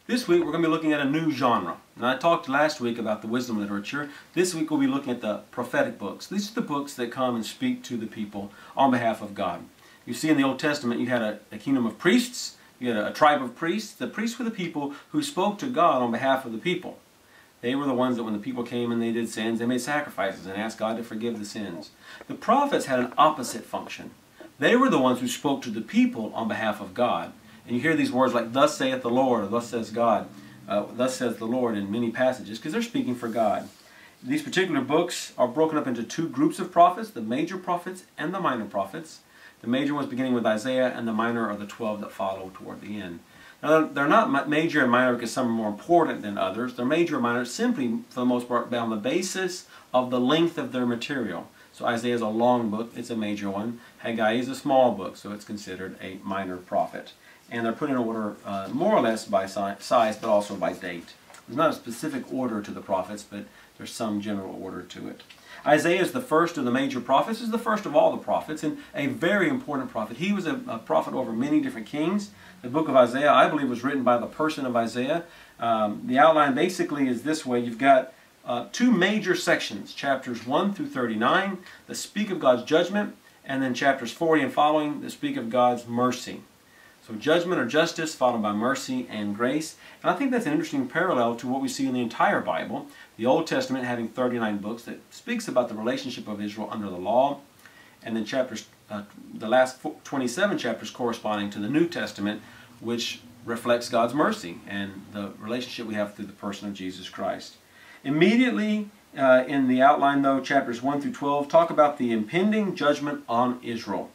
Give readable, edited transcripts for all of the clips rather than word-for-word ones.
This week we're going to be looking at a new genre. Now, I talked last week about the wisdom literature. This week we'll be looking at the prophetic books. These are the books that come and speak to the people on behalf of God. You see, in the Old Testament you had a kingdom of priests, you had a tribe of priests. The priests were the people who spoke to God on behalf of the people. They were the ones that when the people came and they did sins, they made sacrifices and asked God to forgive the sins. The prophets had an opposite function. They were the ones who spoke to the people on behalf of God. And you hear these words like, thus saith the Lord, or thus says God, thus says the Lord in many passages, because they're speaking for God. These particular books are broken up into two groups of prophets, the major prophets and the minor prophets. The major ones beginning with Isaiah, and the minor are the 12 that follow toward the end. Now, they're not major and minor because some are more important than others. They're major and minor simply, for the most part, on the basis of the length of their material. So Isaiah is a long book, it's a major one. Haggai is a small book, so it's considered a minor prophet. And they're put in order more or less by size, but also by date. There's not a specific order to the prophets, but there's some general order to it. Isaiah is the first of the major prophets. He's the first of all the prophets, and a very important prophet. He was a prophet over many different kings. The book of Isaiah, I believe, was written by the person of Isaiah. The outline basically is this way. You've got two major sections, chapters 1 through 39, that speak of God's judgment, and then chapters 40 and following that speak of God's mercy. So judgment or justice followed by mercy and grace. And I think that's an interesting parallel to what we see in the entire Bible. The Old Testament having 39 books that speaks about the relationship of Israel under the law. And then the last 27 chapters corresponding to the New Testament, which reflects God's mercy and the relationship we have through the person of Jesus Christ. Immediately in the outline, though, chapters 1 through 12 talk about the impending judgment on Israel.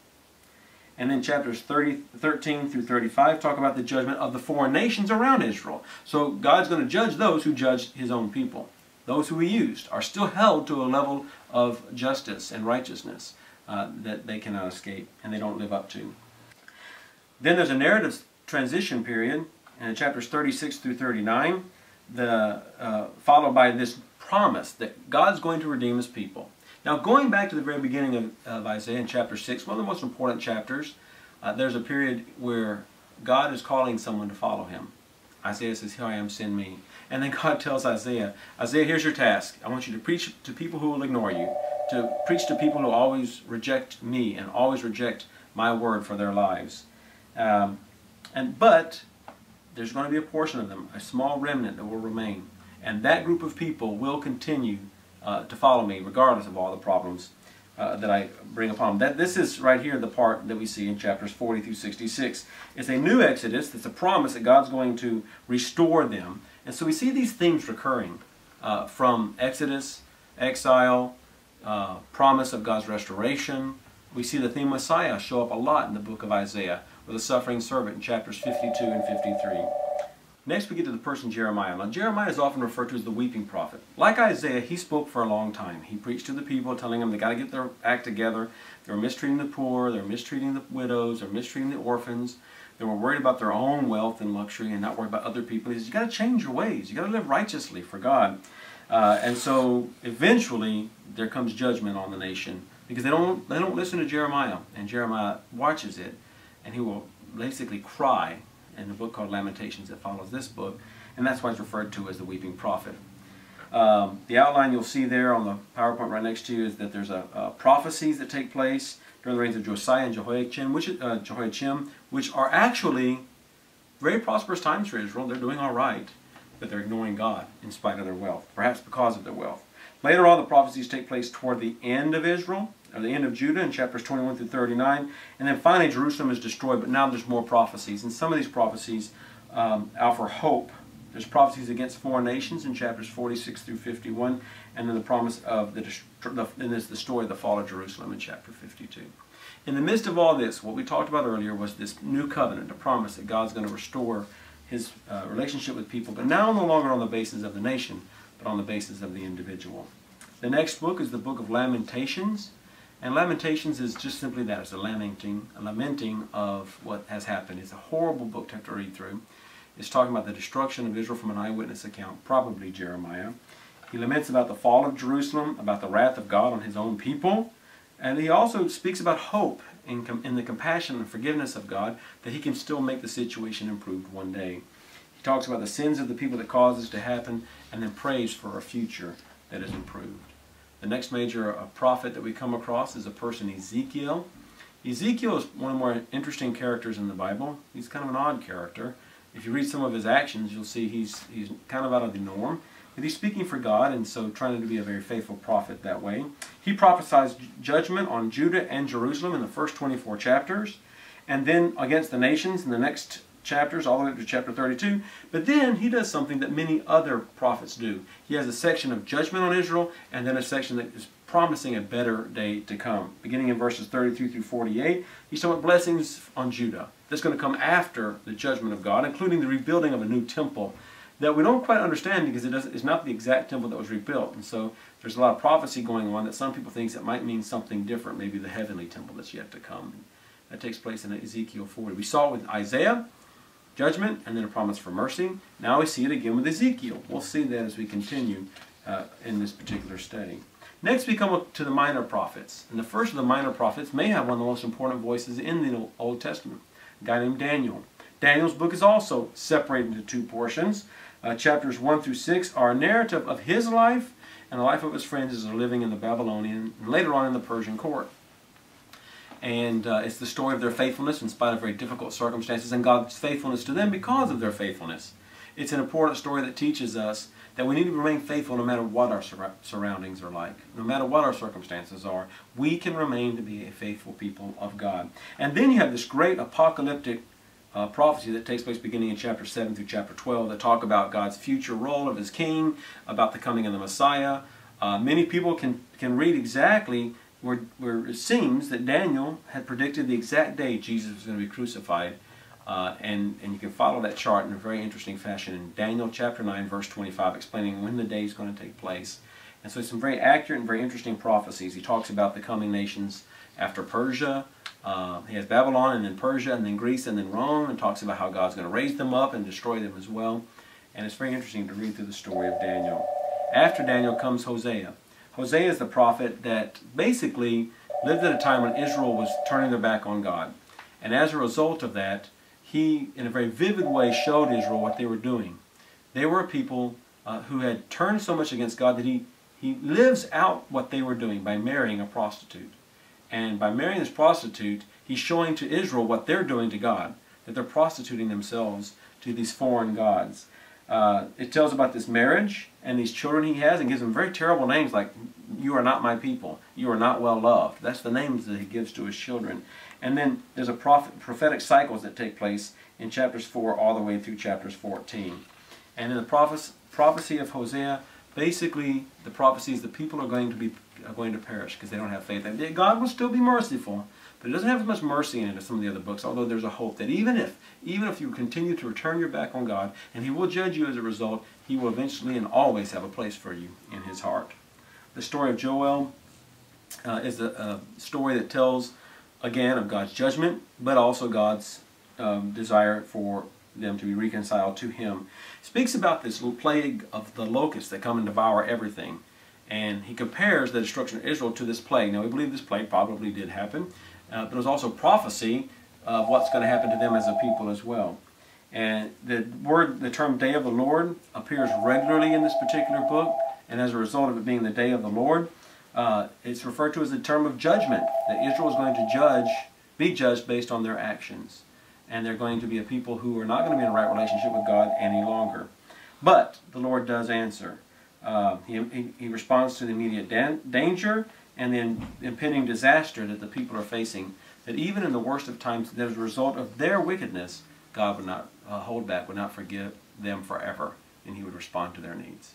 And then chapters 13 through 35 talk about the judgment of the foreign nations around Israel. So God's going to judge those who judged His own people. Those who He used are still held to a level of justice and righteousness that they cannot escape and they don't live up to. Then there's a narrative transition period in chapters 36 through 39, followed by this promise that God's going to redeem His people. Now, going back to the very beginning of Isaiah in chapter 6, one of the most important chapters, there's a period where God is calling someone to follow Him. Isaiah says, "Here I am, send me." And then God tells Isaiah, "Isaiah, here's your task. I want you to preach to people who will ignore you, to preach to people who always reject me and always reject my word for their lives." But there's going to be a portion of them, a small remnant that will remain. And that group of people will continue to follow me regardless of all the problems that I bring upon them. This is right here the part that we see in chapters 40 through 66. It's a new exodus. It's a promise that God's going to restore them. And so we see these themes recurring from Exodus, exile, promise of God's restoration. We see the theme Messiah show up a lot in the book of Isaiah with the suffering servant in chapters 52 and 53. Next we get to the person Jeremiah. Now Jeremiah is often referred to as the weeping prophet. Like Isaiah, he spoke for a long time. He preached to the people, telling them they got to get their act together. They were mistreating the poor, they were mistreating the widows, they were mistreating the orphans. They were worried about their own wealth and luxury and not worried about other people. He says, you got to change your ways. You got to live righteously for God. And so eventually there comes judgment on the nation because they don't listen to Jeremiah. And Jeremiah watches it, and he will basically cry in the book called Lamentations that follows this book, and that's why it's referred to as the weeping prophet. The outline you'll see there on the PowerPoint right next to you is that there's prophecies that take place during the reigns of Josiah and Jehoiakim, which are actually very prosperous times for Israel. They're doing all right, but they're ignoring God in spite of their wealth, perhaps because of their wealth. Later on, the prophecies take place toward the end of Israel, or the end of Judah in chapters 21 through 39. And then finally Jerusalem is destroyed, but now there's more prophecies. And some of these prophecies offer hope. There's prophecies against foreign nations in chapters 46 through 51. And then the promise of the story of the fall of Jerusalem in chapter 52. In the midst of all this, what we talked about earlier was this new covenant, a promise that God's going to restore His relationship with people, but now no longer on the basis of the nation, but on the basis of the individual. The next book is the book of Lamentations. And Lamentations is just simply that. It's a lamenting of what has happened. It's a horrible book to have to read through. It's talking about the destruction of Israel from an eyewitness account, probably Jeremiah. He laments about the fall of Jerusalem, about the wrath of God on His own people. And he also speaks about hope in the compassion and forgiveness of God, that He can still make the situation improved one day. He talks about the sins of the people that cause this to happen, and then prays for a future that is improved. The next major prophet that we come across is a person, Ezekiel. Ezekiel is one of the more interesting characters in the Bible. He's kind of an odd character. If you read some of his actions, you'll see he's kind of out of the norm. But he's speaking for God, and so trying to be a very faithful prophet that way. He prophesies judgment on Judah and Jerusalem in the first 24 chapters, and then against the nations in the next chapters, all the way up to chapter 32. But then he does something that many other prophets do. He has a section of judgment on Israel, and then a section that is promising a better day to come. Beginning in verses 32 through 48, he's talking about blessings on Judah. That's going to come after the judgment of God, including the rebuilding of a new temple that we don't quite understand because it's not the exact temple that was rebuilt. And so there's a lot of prophecy going on that some people think that might mean something different, maybe the heavenly temple that's yet to come. That takes place in Ezekiel 40. We saw it with Isaiah, judgment, and then a promise for mercy. Now we see it again with Ezekiel. We'll see that as we continue in this particular study. Next we come up to the minor prophets. And the first of the minor prophets may have one of the most important voices in the Old Testament, a guy named Daniel. Daniel's book is also separated into two portions. Chapters 1 through 6 are a narrative of his life and the life of his friends as they're living in the Babylonian and later on in the Persian court. And it's the story of their faithfulness in spite of very difficult circumstances and God's faithfulness to them because of their faithfulness. It's an important story that teaches us that we need to remain faithful no matter what our surroundings are like. No matter what our circumstances are, we can remain to be a faithful people of God. And then you have this great apocalyptic prophecy that takes place beginning in chapter 7 through chapter 12 that talk about God's future role of his king, about the coming of the Messiah. Many people can read exactly where it seems that Daniel had predicted the exact day Jesus was going to be crucified. And you can follow that chart in a very interesting fashion in Daniel chapter 9 verse 25 explaining when the day is going to take place. And so some very accurate and very interesting prophecies. He talks about the coming nations after Persia. He has Babylon and then Persia and then Greece and then Rome, and talks about how God's going to raise them up and destroy them as well. And it's very interesting to read through the story of Daniel. After Daniel comes Hosea. Hosea is the prophet that basically lived at a time when Israel was turning their back on God. And as a result of that, he, in a very vivid way, showed Israel what they were doing. They were a people who had turned so much against God that he lives out what they were doing by marrying a prostitute. And by marrying this prostitute, he's showing to Israel what they're doing to God, that they're prostituting themselves to these foreign gods. It tells about this marriage and these children he has and gives them very terrible names like, "You are not my people, you are not well loved." That's the names that he gives to his children. And then there's a prophetic cycles that take place in chapters 4 all the way through chapters 14. And in the prophecy of Hosea, basically the prophecy is the people are going to perish because they don't have faith. And God will still be merciful, but it doesn't have as much mercy in it as some of the other books, although there's a hope that even if you continue to return your back on God, and he will judge you as a result, he will eventually and always have a place for you in his heart. The story of Joel is a story that tells, again, of God's judgment, but also God's desire for them to be reconciled to him. He speaks about this plague of the locusts that come and devour everything. And he compares the destruction of Israel to this plague. Now, we believe this plague probably did happen, but it was also prophecy of what's going to happen to them as a people as well. And the term Day of the Lord appears regularly in this particular book, and as a result of it being the Day of the Lord, it's referred to as a term of judgment, that Israel is going to be judged based on their actions. And they're going to be a people who are not going to be in a right relationship with God any longer. But the Lord does answer. He responds to the immediate danger and the impending disaster that the people are facing, that even in the worst of times, that as a result of their wickedness, God would not hold back, would not forgive them forever, and he would respond to their needs.